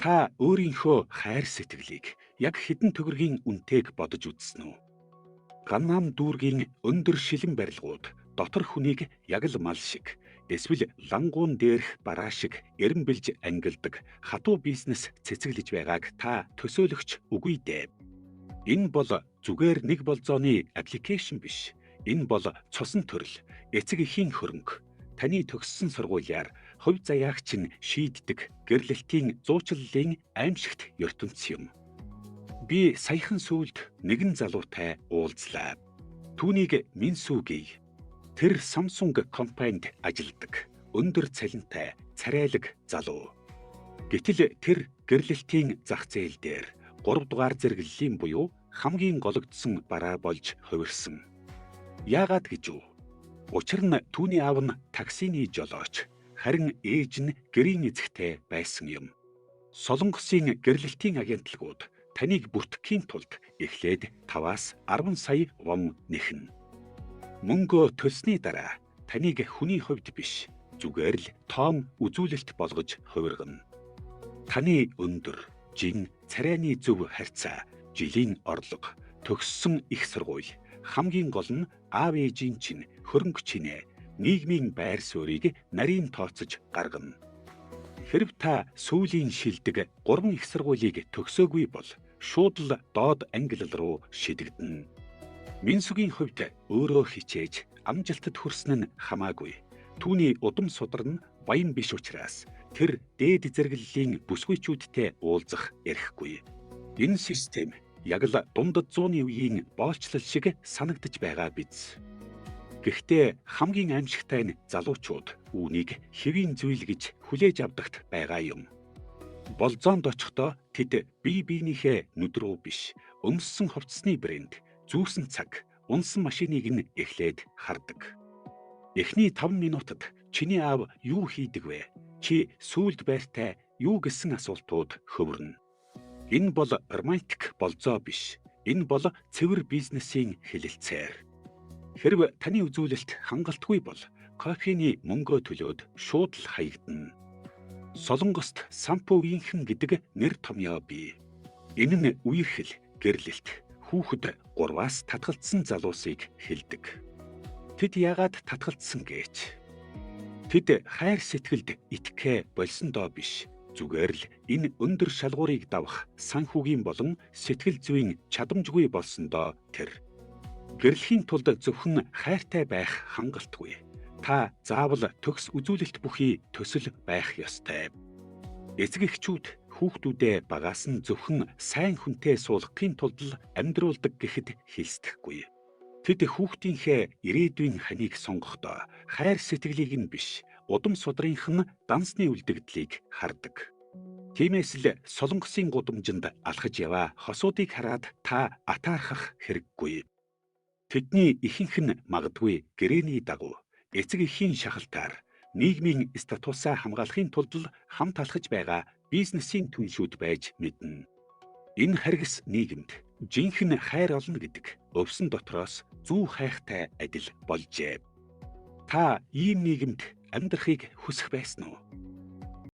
Та өөрийнхөө хайр сэтгэлийг яг хэдэн төгрөгийн үнэтэйг бодож үзсэн үү? Ганнам дүүргийн өндөр шилэн барилгууд дотор хүнийг яг л мал шиг эсвэл лангуун дээрх бараа шиг эренбэлж ангилдаг хатуу бизнес цэцэглэж байгааг та төсөөлөгч үгүй дээ. Энэ бол зүгээр нэг болзооны аппликейшн биш. Энэ бол цусан төрөл, эцэг эхийн хөрөнгө. Таны төгссөн сургуулиар хувь заяагч нь шийддэг гэрлэлтийн зуучлалын аимшигт ертөнц юм. Би саяхан сүүлд нэгэн залуутай уулзлаа. Түүнийг Минсүү гэе. Тэр Samsung компанид ажилладаг. Өндөр цалинтай, царайлаг залуу. Гэтэл тэр гэрлэлтийн зах зээл дээр 3 дугаар зэрэглэлийн буюу хамгийн гологдсон бараа болж хувирсан. Яагаад гэж үү? Учир нь түүний аав нь таксины жолооч, харин ээж нь гэрийн эзэгтэй байсан юм. Солонгосын гэрлэлтийн агентлагууд таныг бүртгэхийн тулд эхлээд 5-аас 10 сая вон нэхнэ. Мөнгөө төлсний дараа таныг хүний хувьд биш, зүгээр л тоон үзүүлэлт болгож хувиргана. Таны өндөр, жин, царайны зөв харьцаа, жилийн орлого, төгссөн их сургууль, хамгийн гол нь аав ээжийн чинь хөрөнгө чинээ, нийгмийн байр суурийг нарийн тооцож гаргана. Хэрв та сүүлийн шилдэг 3 их сургуулийг төгсөөгүй бол шууд л доод англи руу шидэгдэнэ. Минсүгийн хувьд өөрөө хичээж амжилтад хүрсэн нь хамаагүй. Түүний удам судар нь баян биш учраас тэр дээд зэрэглэлийн бүсгүйчүүдтэй уулзах эрхгүй. Энэ систем яг л дундад зууны үеийн боолчлол шиг санагдаж байгаа биз. Гэхдээ хамгийн аимшигтай нь залуучууд үүнийг хэвийн зүйл гэж хүлээж авдагт байгаа юм. Болзоонд очихдоо тэд бие биенийхээ нүд рүү биш, өмссөн хувцсны брэнд, зүүсэн цаг, унсан машиныг нь эхлээд хардаг. Эхний 5 минутад чиний аав юу хийдэг вэ? Чи сүүлд байртай юу гэсэн асуултууд хөвөрнө. Энэ бол романтик болзоо биш. Энэ бол цэвэр бизнесийн хэлэлцээр. Хэрв таны үзүүлэлт хангалтгүй бол кофений мөнгөө төлөөд шууд л хаягдана. Солонгост сампугийнхэн гэдэг нэр томьёо бий. Энэ нь үерхэл, гэрлэлт, хүүхэд 3-аас татгалцсан залуусыг хэлдэг. Тэд яагаад татгалцсан гэж? Тэд хайр сэтгэлд итгэхэ болсон доо биш. Зүгээр л энэ өндөр шалгуурыг давах санхүүгийн болон сэтгэл зүйн чадамжгүй болсон доо тэр. Гэрлийн тулд зөвхөн хайртай байх хангалтгүй. Та заавал төгс үзүүлэлт бүхий төсөл байх ёстой. Эцэг эхчүүд хүүхдүүдээ багаас нь зөвхөн сайн хүнтэй суулгахын тулд л амьдруулдаг гэхэд хэлсдэхгүй. Тэд хүүхдийнхээ ирээдүйн ханийг сонгохдоо хайр сэтгэлийг нь биш, удам судрынх нь дансны үлдэгдлийг хардаг. Тиймээс л Солонгосын гудамжинд алхаж яваа хосуудыг хараад та атаархах хэрэггүй. Тэдний ихэнх нь магадгүй гэрээний дагуу эцэг эхийн шахалтаар нийгмийн статусаа хамгаалахын тулд л хамт алхаж байгаа бизнесийн түншүүд байж мэднэ. Энэ харгас нийгэмд жинхэнэ хайр олно гэдэг өвсөн дотроос зүү хайхтай адил болжээ. Та ийм нийгэмд амьдрахыг хүсэх байсан уу?